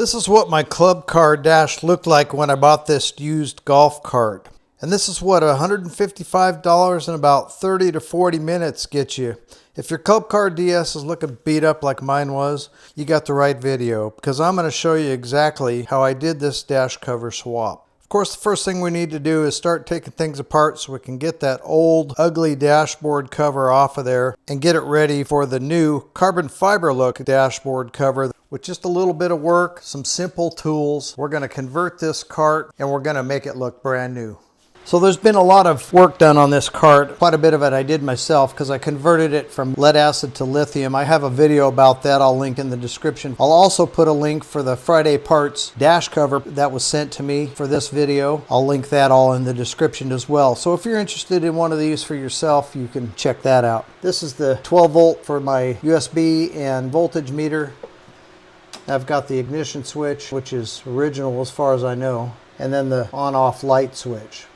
This is what my club car dash looked like when I bought this used golf cart. And this is what $155 in about 30 to 40 minutes gets you. If your club car DS is looking beat up like mine was, you got the right video, because I'm going to show you exactly how I did this dash cover swap. Of course, the first thing we need to do is start taking things apart so we can get that old ugly dashboard cover off of there and get it ready for the new carbon fiber look dashboard cover. With just a little bit of work, some simple tools, we're going to convert this cart and we're going to make it look brand new. So there's been a lot of work done on this cart. Quite a bit of it I did myself because I converted it from lead acid to lithium. I have a video about that I'll link in the description. I'll also put a link for the Friday Parts dash cover that was sent to me for this video. I'll link that all in the description as well. So if you're interested in one of these for yourself, you can check that out. This is the 12 volt for my USB and voltage meter. I've got the ignition switch, which is original as far as I know, and then the on-off light switch.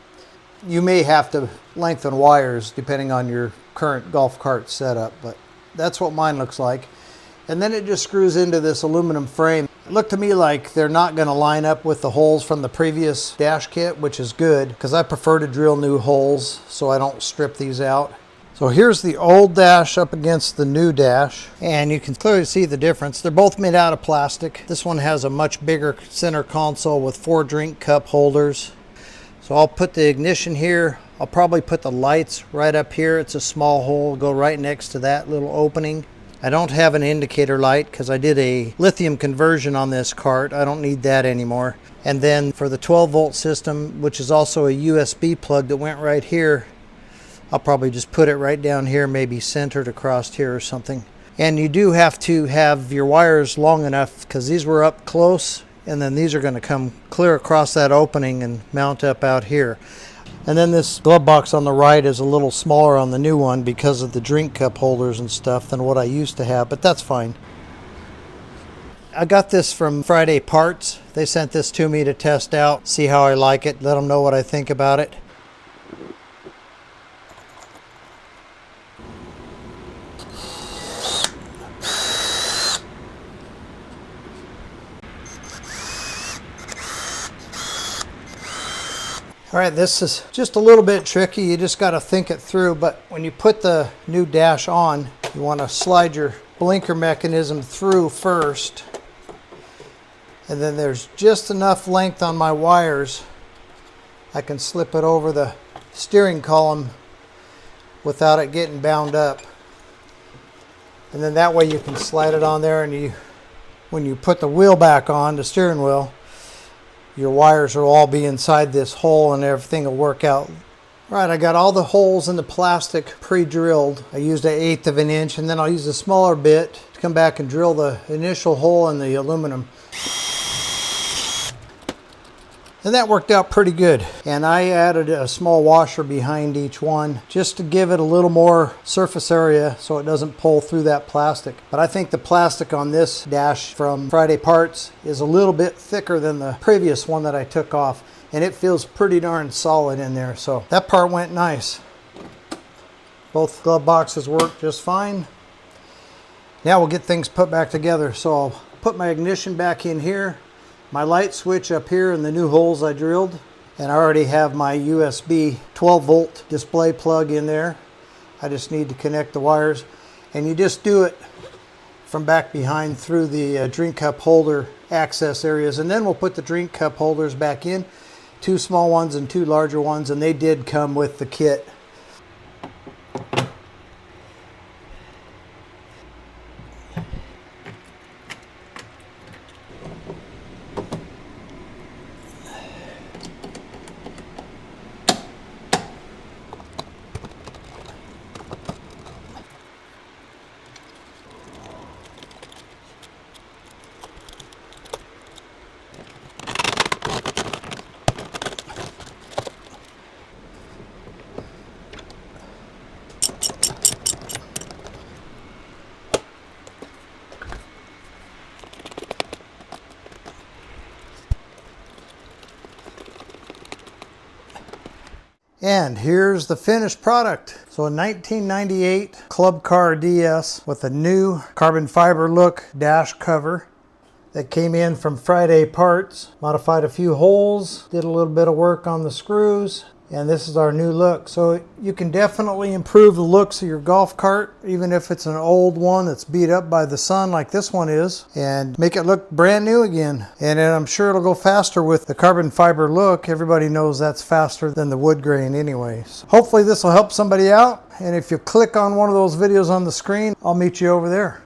You may have to lengthen wires depending on your current golf cart setup, but that's what mine looks like. And then it just screws into this aluminum frame. It looked to me like they're not going to line up with the holes from the previous dash kit, which is good because I prefer to drill new holes so I don't strip these out. So here's the old dash up against the new dash, and you can clearly see the difference. They're both made out of plastic. This one has a much bigger center console with 4 drink cup holders. So I'll put the ignition here. I'll probably put the lights right up here. It's a small hole, go right next to that little opening. I don't have an indicator light because I did a lithium conversion on this cart. I don't need that anymore. And then for the 12 volt system, which is also a USB plug that went right here, I'll probably just put it right down here, maybe centered across here or something. And you do have to have your wires long enough because these were up close, and then these are going to come clear across that opening and mount up out here. And then this glove box on the right is a little smaller on the new one because of the drink cup holders and stuff than what I used to have, but that's fine. I got this from Friday Parts. They sent this to me to test out, see how I like it, let them know what I think about it. All right, this is just a little bit tricky. You just got to think it through. But when you put the new dash on, you want to slide your blinker mechanism through first. And then there's just enough length on my wires. I can slip it over the steering column without it getting bound up. And then that way you can slide it on there, and when you put the wheel back on, the steering wheel, your wires will all be inside this hole and everything will work out. Right, I got all the holes in the plastic pre-drilled. I used 1/8 of an inch, and then I'll use a smaller bit to come back and drill the initial hole in the aluminum. And that worked out pretty good. And I added a small washer behind each one just to give it a little more surface area so it doesn't pull through that plastic. But I think the plastic on this dash from Friday Parts is a little bit thicker than the previous one that I took off. And it feels pretty darn solid in there. So that part went nice. Both glove boxes work just fine. Now we'll get things put back together. So I'll put my ignition back in here. My light switch up here in the new holes I drilled, and I already have my USB 12 volt display plug in there. I just need to connect the wires, and you just do it from back behind through the drink cup holder access areas, and then we'll put the drink cup holders back in, 2 small ones and 2 larger ones, and they did come with the kit. And here's the finished product. So a 1998 Club Car DS with a new carbon fiber look dash cover. that came in from Friday Parts. Modified a few holes, did a little bit of work on the screws, and this is our new look. So you can definitely improve the looks of your golf cart, even if it's an old one that's beat up by the sun like this one is, and make it look brand new again. And then I'm sure it'll go faster with the carbon fiber look. Everybody knows that's faster than the wood grain anyways. Hopefully this will help somebody out, and if you click on one of those videos on the screen, I'll meet you over there.